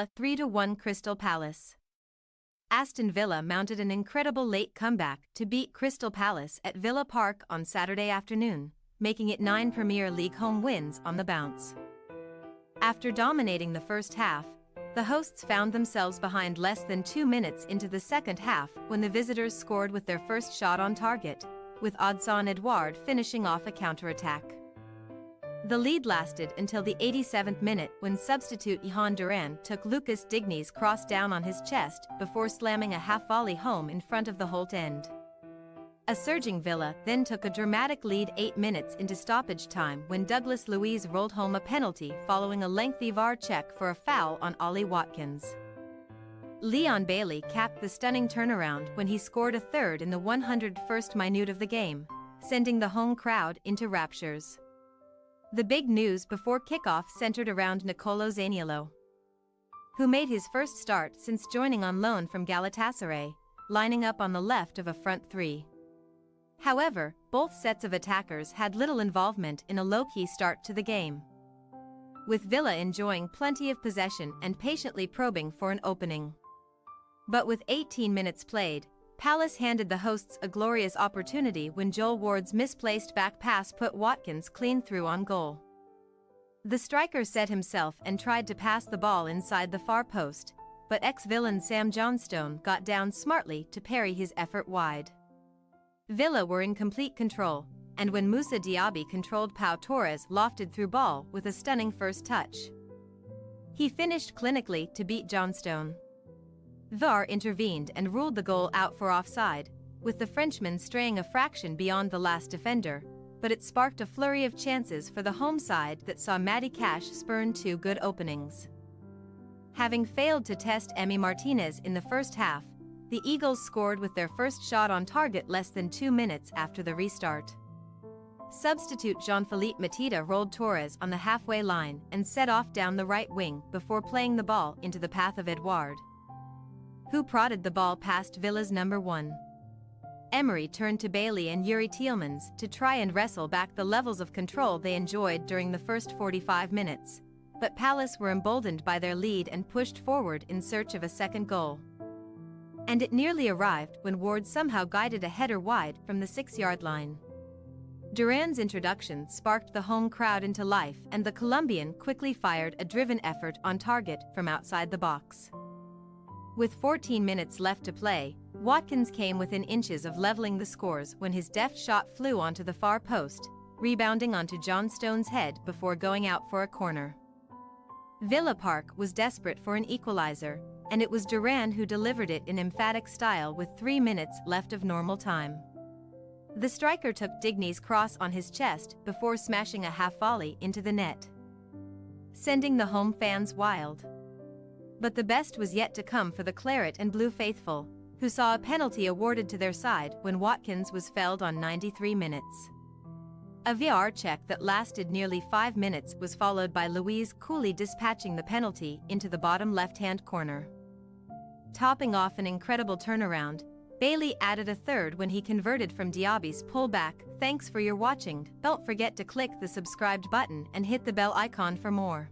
Villa 3-1 Crystal Palace. Aston Villa mounted an incredible late comeback to beat Crystal Palace at Villa Park on Saturday afternoon, making it 9 Premier League home wins on the bounce. After dominating the first half, the hosts found themselves behind less than 2 minutes into the second half when the visitors scored with their first shot on target, with Odsonne Edouard finishing off a counter-attack. The lead lasted until the 87th minute when substitute Yhan Duran took Lucas Digny's cross down on his chest before slamming a half-volley home in front of the Holt end. A surging Villa then took a dramatic lead 8 minutes into stoppage time when Douglas Luiz rolled home a penalty following a lengthy VAR check for a foul on Ollie Watkins. Leon Bailey capped the stunning turnaround when he scored a third in the 101st minute of the game, sending the home crowd into raptures. The big news before kickoff centered around Nicolo Zaniolo, who made his first start since joining on loan from Galatasaray, lining up on the left of a front three. However, both sets of attackers had little involvement in a low-key start to the game, with Villa enjoying plenty of possession and patiently probing for an opening. But with 18 minutes played, Palace handed the hosts a glorious opportunity when Joel Ward's misplaced back pass put Watkins clean through on goal. The striker set himself and tried to pass the ball inside the far post, but ex-villain Sam Johnstone got down smartly to parry his effort wide. Villa were in complete control, and when Moussa Diaby controlled Pau Torres lofted through ball with a stunning first touch. He finished clinically to beat Johnstone. VAR intervened and ruled the goal out for offside, with the Frenchman straying a fraction beyond the last defender, but it sparked a flurry of chances for the home side that saw Matty Cash spurn 2 good openings. Having failed to test Emi Martinez in the first half, the Eagles scored with their first shot on target less than 2 minutes after the restart. Substitute Jean-Philippe Matita rolled Torres on the halfway line and set off down the right wing before playing the ball into the path of Edouard, who prodded the ball past Villa's number 1. Emery turned to Bailey and Yuri Tielemans to try and wrestle back the levels of control they enjoyed during the first 45 minutes, but Palace were emboldened by their lead and pushed forward in search of a second goal. And it nearly arrived when Ward somehow guided a header wide from the 6-yard line. Duran's introduction sparked the home crowd into life, and the Colombian quickly fired a driven effort on target from outside the box. With 14 minutes left to play, Watkins came within inches of leveling the scores when his deft shot flew onto the far post, rebounding onto Johnstone's head before going out for a corner. Villa Park was desperate for an equalizer, and it was Duran who delivered it in emphatic style with 3 minutes left of normal time. The striker took Digny's cross on his chest before smashing a half-volley into the net, sending the home fans wild. But the best was yet to come for the Claret and Blue faithful, who saw a penalty awarded to their side when Watkins was felled on 93 minutes. A VAR check that lasted nearly 5 minutes was followed by Luiz coolly dispatching the penalty into the bottom left-hand corner. Topping off an incredible turnaround, Bailey added a third when he converted from Diaby's pullback. Thanks for your watching. Don't forget to click the subscribed button and hit the bell icon for more.